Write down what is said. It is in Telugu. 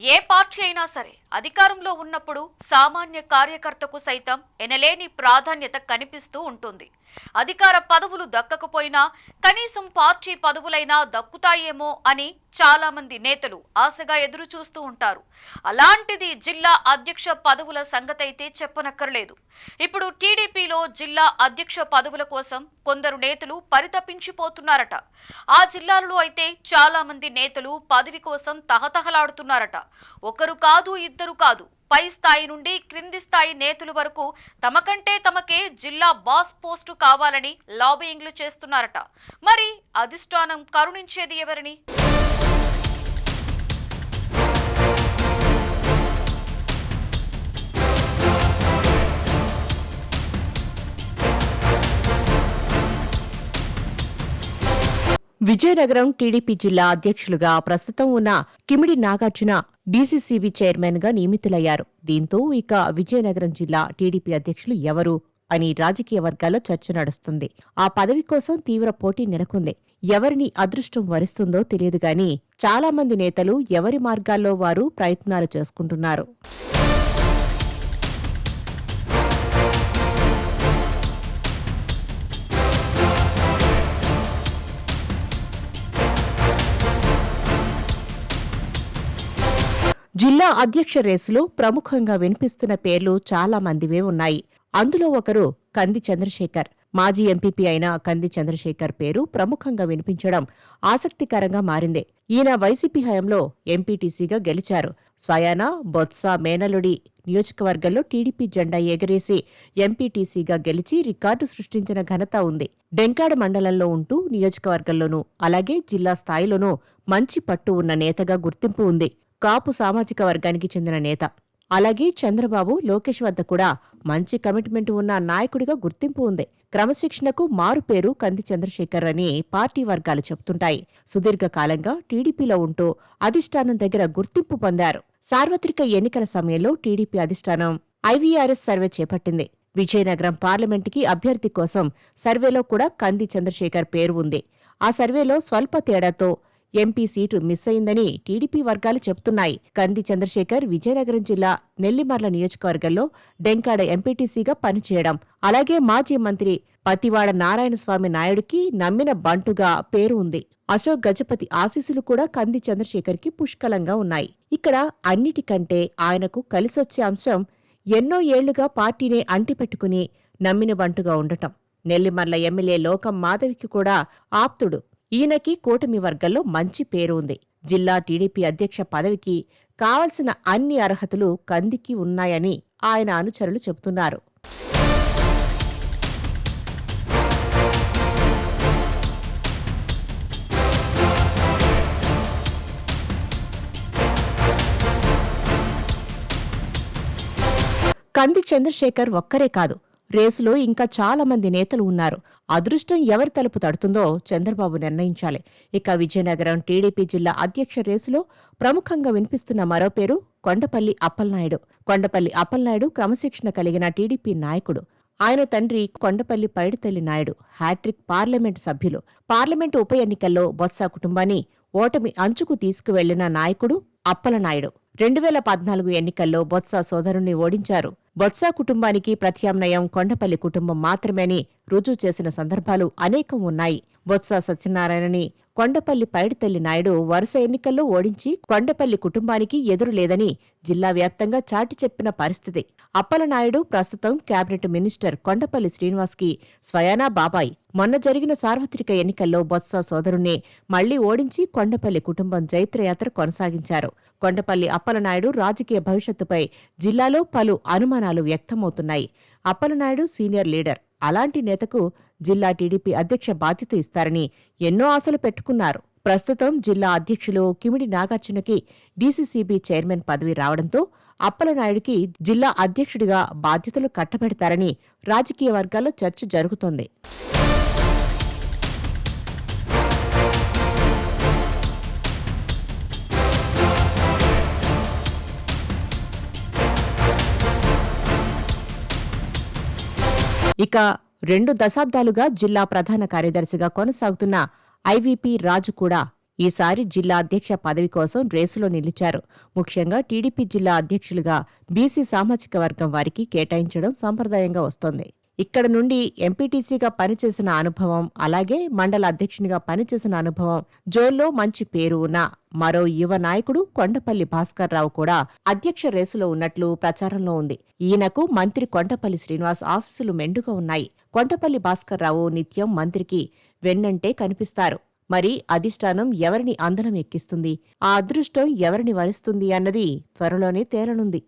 ఏ పార్టీ అయినా సరే అధికారంలో ఉన్నప్పుడు సామాన్య కార్యకర్తకు సైతం ఎనలేని ప్రాధాన్యత కనిపిస్తూ ఉంటుంది. అధికార పదవులు దక్కకపోయినా కనీసం పార్టీ పదవులైనా దక్కుతాయేమో అని చాలా మంది నేతలు ఆశగా ఎదురు చూస్తూ ఉంటారు. అలాంటిది జిల్లా అధ్యక్ష పదవుల సంగతైతే చెప్పనక్కర్లేదు. ఇప్పుడు టీడీపీలో జిల్లా అధ్యక్ష పదవుల కోసం కొందరు నేతలు పరితపించిపోతున్నారట. ఆ జిల్లాలలో అయితే చాలా మంది నేతలు పదవి కోసం తహతహలాడుతున్నారట. ఒకరు కాదు, ఇద్దరు కాదు, పై స్థాయి నుండి క్రింది స్థాయి నేతల వరకు తమకంటే తమకే జిల్లా బాస్ పోస్టు కావాలని లాబియింగ్లు చేస్తున్నారట. మరి అధిష్టానం కరుణించేది ఎవరిని? విజయనగరం టీడీపీ జిల్లా అధ్యక్షులుగా ప్రస్తుతం ఉన్న కిమిడి నాగార్జున డీసీసీబీ చైర్మన్ గా నియమితులయ్యారు. దీంతో ఇక విజయనగరం జిల్లా టీడీపీ అధ్యక్షులు ఎవరు అని రాజకీయ వర్గాల్లో చర్చ నడుస్తుంది. ఆ పదవి కోసం తీవ్ర పోటీ నెలకొంది. ఎవరిని అదృష్టం వరిస్తుందో తెలియదుగాని చాలా మంది నేతలు ఎవరి మార్గాల్లో వారు ప్రయత్నాలు చేసుకుంటున్నారు. జిల్లా అధ్యక్ష రేసులో ప్రముఖంగా వినిపిస్తున్న పేర్లు చాలా మందివే ఉన్నాయి. అందులో ఒకరు కంది చంద్రశేఖర్. మాజీ ఎంపీపీ అయిన కంది చంద్రశేఖర్ పేరు ప్రముఖంగా వినిపించడం ఆసక్తికరంగా మారింది. ఈయన వైసీపీ హయాంలో ఎంపీటీసీగా గెలిచారు. స్వయాన బొత్స మేనలుడి నియోజకవర్గంలో టీడీపీ జెండా ఎగరేసి ఎంపీటీసీగా గెలిచి రికార్డు సృష్టించిన ఘనత ఉంది. డెంకాడ మండలంలో ఉంటూ నియోజకవర్గంలోనూ అలాగే జిల్లా స్థాయిలోనూ మంచి పట్టు ఉన్న నేతగా గుర్తింపు ఉంది. కాపు సామాజిక వర్గానికి చెందిన నేత. అలాగే చంద్రబాబు, లోకేష్ వద్ద కూడా మంచి కమిట్మెంట్ ఉన్న నాయకుడిగా గుర్తింపు ఉంది. క్రమశిక్షణకు మారుపేరు కంది చంద్రశేఖర్ అని పార్టీ వర్గాలు చెబుతుంటాయి. సుదీర్ఘకాలంగా టీడీపీలో ఉంటూ అధిష్టానం దగ్గర గుర్తింపు పొందారు. సార్వత్రిక ఎన్నికల సమయంలో టీడీపీ అధిష్టానం ఐవీఆర్ఎస్ సర్వే చేపట్టింది. విజయనగరం పార్లమెంటుకి అభ్యర్థి కోసం సర్వేలో కూడా కంది చంద్రశేఖర్ పేరు ఉంది. ఆ సర్వేలో స్వల్ప తేడాతో ఎంపీ సీటు మిస్ అయిందని టీడీపీ వర్గాలు చెబుతున్నాయి. కంది చంద్రశేఖర్ విజయనగరం జిల్లా నెల్లిమర్ల నియోజకవర్గంలో డెంకాడ ఎంపీటీసీగా పనిచేయడం, అలాగే మాజీ మంత్రి పతివాడ నారాయణస్వామి నాయుడుకి నమ్మిన బంటుగా పేరు ఉంది. అశోక్ గజపతి ఆశీస్సులు కూడా కంది చంద్రశేఖర్కి పుష్కలంగా ఉన్నాయి. ఇక్కడ అన్నిటికంటే ఆయనకు కలిసొచ్చే అంశం ఎన్నో ఏళ్లుగా పార్టీనే అంటిపెట్టుకుని నమ్మిన బంటుగా ఉండటం. నెల్లిమర్ల ఎమ్మెల్యే లోకం మాధవికి కూడా ఆప్తుడు. ఈయనకి కూటమి వర్గంలో మంచి పేరు ఉంది. జిల్లా టీడీపీ అధ్యక్ష పదవికి కావలసిన అన్ని అర్హతలు కందికి ఉన్నాయని ఆయన అనుచరులు చెబుతున్నారు. కంది చంద్రశేఖర్ ఒక్కరే కాదు, రేసులో ఇంకా చాలా మంది నేతలు ఉన్నారు. అదృష్టం ఎవరి తలుపు తడుతుందో చంద్రబాబు నిర్ణయించాలి. ఇక విజయనగరం టీడీపీ జిల్లా అధ్యక్ష రేసులో ప్రముఖంగా వినిపిస్తున్న మరో పేరు కొండపల్లి అప్పలనాయుడు. కొండపల్లి అప్పలనాయుడు క్రమశిక్షణ కలిగిన టీడీపీ నాయకుడు. ఆయన తండ్రి కొండపల్లి పైడితల్లి నాయుడు హ్యాట్రిక్ పార్లమెంటు సభ్యులు. పార్లమెంటు ఉప ఎన్నికల్లో బొత్స కుటుంబాన్ని ఓటమి అంచుకు తీసుకువెళ్లిన నాయకుడు అప్పలనాయుడు. 2014 ఎన్నికల్లో బొత్స సోదరుణ్ణి ఓడించారు. బొత్స కుటుంబానికి ప్రత్యామ్నాయం కొండపల్లి కుటుంబం మాత్రమేని రుజువు చేసిన సందర్భాలు అనేకం ఉన్నాయి. బొత్స సత్యనారాయణని కొండపల్లి పైడితల్లి నాయుడు వరుస ఎన్నికల్లో ఓడించి కొండపల్లి కుటుంబానికి ఎదురులేదని జిల్లా వ్యాప్తంగా చాటి చెప్పిన పరిస్థితి. అప్పలనాయుడు ప్రస్తుతం కేబినెట్ మినిస్టర్ కొండపల్లి శ్రీనివాస్కి స్వయానా బాబాయ్. మొన్న జరిగిన సార్వత్రిక ఎన్నికల్లో బొత్స సోదరుణ్ణి మళ్లీ ఓడించి కొండపల్లి కుటుంబం జైత్రయాత్ర కొనసాగించారు. కొండపల్లి అప్పలనాయుడు రాజకీయ భవిష్యత్తుపై జిల్లాలో పలు అనుమానాలు వ్యక్తమవుతున్నాయి. Appalanaidu senior leader. అలాంటి నేతకు జిల్లా టీడీపీ అధ్యక్ష బాధ్యత ఇస్తారని ఎన్నో ఆశలు పెట్టుకున్నారు. ప్రస్తుతం జిల్లా అధ్యక్షులు కిమిడి నాగార్జునకి డీసీసీబీ చైర్మన్ పదవి రావడంతో అప్పలనాయుడికి జిల్లా అధ్యక్షుడిగా బాధ్యతలు కట్టబెడతారని రాజకీయ వర్గాల్లో చర్చ జరుగుతోంది. ఇక 2 దశాబ్దాలుగా జిల్లా ప్రధాన కార్యదర్శిగా కొనసాగుతున్న ఐవీపీ రాజు కూడా ఈసారి జిల్లా అధ్యక్ష పదవి కోసం రేసులో నిలిచారు. ముఖ్యంగా టీడీపీ జిల్లా అధ్యక్షులుగా బీసీ సామాజిక వర్గం వారికి కేటాయించడం సంప్రదాయంగా వస్తోంది. ఇక్కడ నుండి ఎంపీటీసీగా పనిచేసిన అనుభవం, అలాగే మండల అధ్యక్షునిగా పనిచేసిన అనుభవం, జోల్లో మంచి పేరు ఉన్న మరో యువ నాయకుడు కొండపల్లి భాస్కర్రావు కూడా అధ్యక్ష రేసులో ఉన్నట్లు ప్రచారంలో ఉంది. ఈయనకు మంత్రి కొండపల్లి శ్రీనివాస్ ఆశీస్సులు మెండుగా ఉన్నాయి. కొండపల్లి భాస్కర్రావు నిత్యం మంత్రికి వెన్నంటే కనిపిస్తారు. మరి అధిష్టానం ఎవరిని అందలం ఎక్కిస్తుంది, ఆ అదృష్టం ఎవరిని వరిస్తుంది అన్నది త్వరలోనే తేలనుంది.